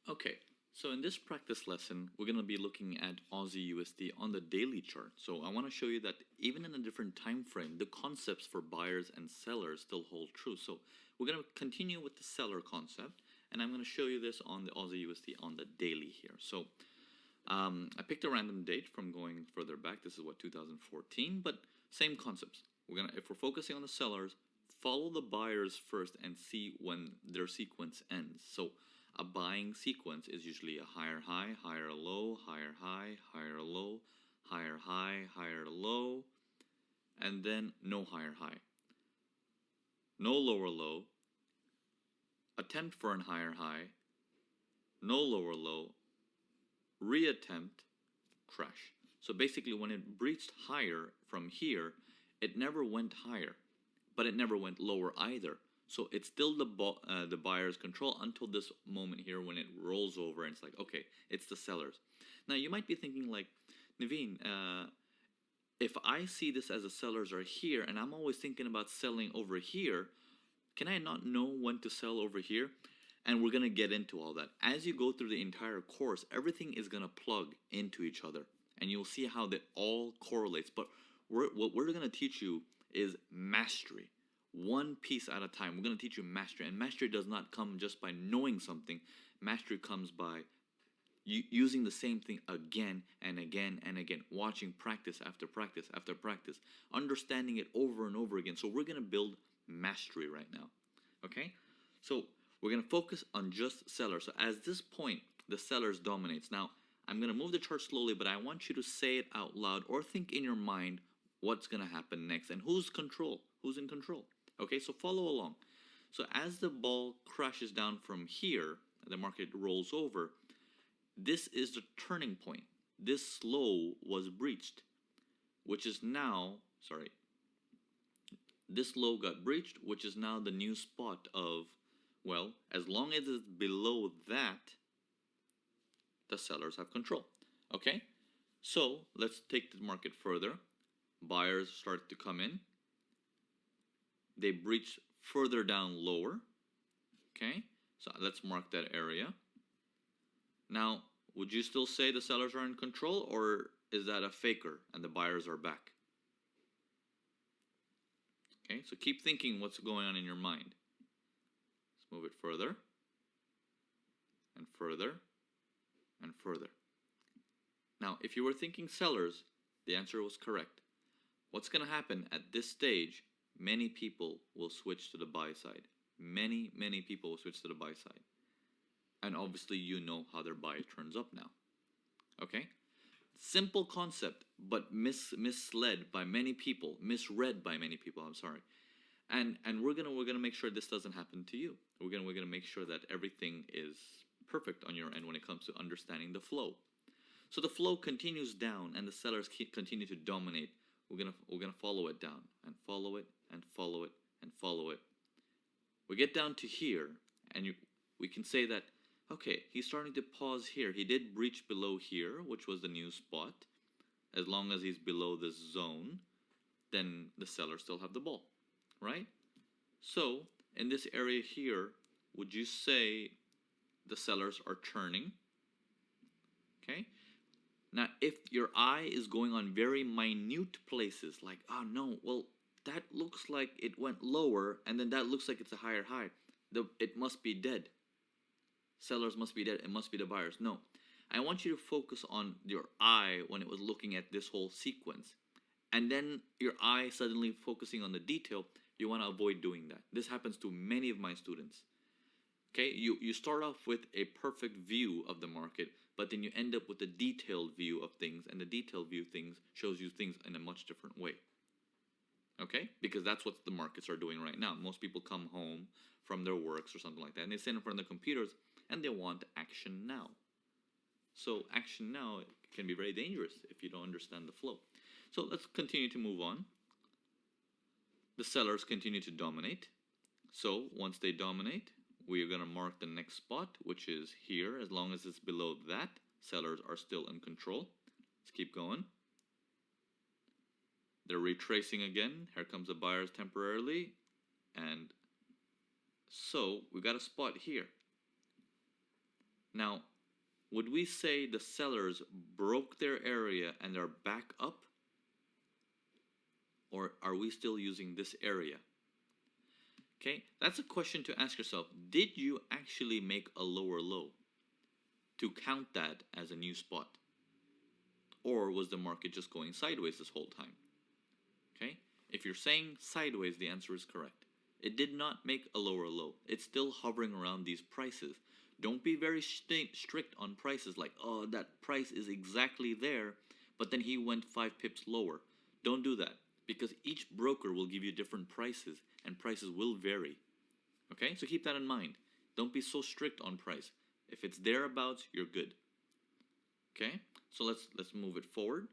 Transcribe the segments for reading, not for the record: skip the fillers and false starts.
Okay, so in this practice lesson, we're going to be looking at Aussie USD on the daily chart. So I want to show you that even in a different time frame, the concepts for buyers and sellers still hold true. So we're going to continue with the seller concept, and I'm going to show you this on the Aussie USD on the daily here. So I picked a random date from going further back. This is what 2014, but same concepts. If we're focusing on the sellers, follow the buyers first and see when their sequence ends. So a buying sequence is usually a higher high, higher low, higher high, higher low, higher high, higher low, and then no higher high, no lower low, attempt for an higher high, no lower low, reattempt, crash. So basically when it breached higher from here, it never went higher, but it never went lower either. So it's still the buyer's control until this moment here when it rolls over and it's like, okay, it's the sellers. Now you might be thinking like, Naveen, if I see this as the sellers are here and I'm always thinking about selling over here, can I not know when to sell over here? And we're going to get into all that. As you go through the entire course, everything is going to plug into each other. And you'll see how that all correlates. But what we're going to teach you is mastery. One piece at a time. We're going to teach you mastery. And mastery does not come just by knowing something. Mastery comes by using the same thing again and again and again. Watching practice after practice after practice. Understanding it over and over again. So we're going to build mastery right now. Okay? So we're going to focus on just sellers. So at this point, the sellers dominates. Now, I'm going to move the chart slowly, but I want you to say it out loud or think in your mind what's going to happen next and who's in control. Okay, so follow along. So as the ball crashes down from here, the market rolls over, this is the turning point. This low was breached, which is now, this low got breached, which is now the new spot of, well, as long as it's below that, the sellers have control. Okay? So let's take the market further. Buyers start to come in. They breach further down lower. Okay? So let's mark that area. Now, would you still say the sellers are in control, or is that a faker and the buyers are back? Okay, so keep thinking what's going on in your mind. Let's move it further and further and further. Now, if you were thinking sellers, the answer was correct. What's going to happen at this stage? Many people will switch to the buy side. Many people will switch to the buy side. And obviously you know how their buy turns up now. Okay? Simple concept, but misled by many people, misread by many people, I'm sorry. And we're gonna make sure this doesn't happen to you. We're gonna make sure that everything is perfect on your end when it comes to understanding the flow. So the flow continues down and the sellers continue to dominate. We're gonna follow it down and follow it and follow it and follow it. We get down to here and we can say that, okay, he's starting to pause here. He did breach below here, which was the new spot. As long as he's below this zone, then the sellers still have the ball, right? So in this area here, would you say the sellers are churning? Okay. Now, if your eye is going on very minute places, like, oh no, well, that looks like it went lower, and then that looks like it's a higher high. It must be dead. Sellers must be dead. It must be the buyers. No. I want you to focus on your eye when it was looking at this whole sequence. And then your eye suddenly focusing on the detail. You want to avoid doing that. This happens to many of my students. Okay, you start off with a perfect view of the market, but then you end up with a detailed view of things, and the detailed view of things shows you things in a much different way. Okay, because that's what the markets are doing right now. Most people come home from their works or something like that, and they sit in front of their computers, and they want action now. So action now can be very dangerous if you don't understand the flow. So let's continue to move on. The sellers continue to dominate. So once they dominate, we're going to mark the next spot, which is here. As long as it's below that, sellers are still in control. Let's keep going. They're retracing again. Here comes the buyers temporarily. And so we got a spot here. Now, would we say the sellers broke their area and are back up? Or are we still using this area? Okay, that's a question to ask yourself. Did you actually make a lower low to count that as a new spot? Or was the market just going sideways this whole time? Okay, if you're saying sideways, the answer is correct. It did not make a lower low. It's still hovering around these prices. Don't be very strict on prices like, oh, that price is exactly there, but then he went 5 pips lower. Don't do that, because each broker will give you different prices, and prices will vary. Okay, so keep that in mind. Don't be so strict on price. If it's thereabouts, you're good. Okay, so let's move it forward.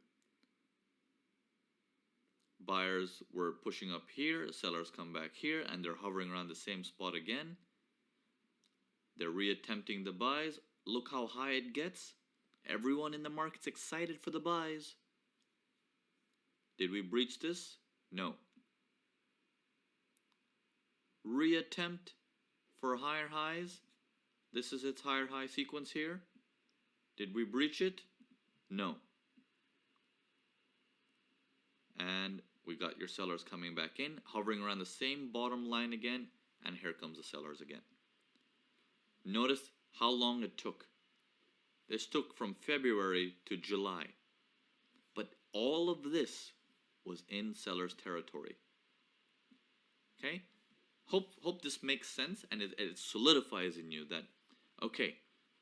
Buyers were pushing up here, sellers come back here, and they're hovering around the same spot again. They're reattempting the buys. Look how high it gets. Everyone in the market's excited for the buys. Did we breach this? No. Reattempt for higher highs. This is its higher high sequence here. Did we breach it? No. And we got your sellers coming back in, hovering around the same bottom line again, and here comes the sellers again. Notice how long it took. This took from February to July. But all of this was in seller's territory. Okay? Hope this makes sense and it solidifies in you that, okay,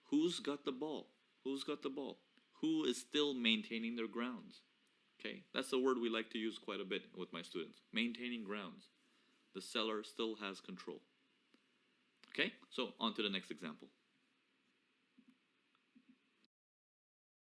who's got the ball? Who's got the ball? Who is still maintaining their grounds? Okay, that's the word we like to use quite a bit with my students. Maintaining grounds. The seller still has control. Okay, so on to the next example.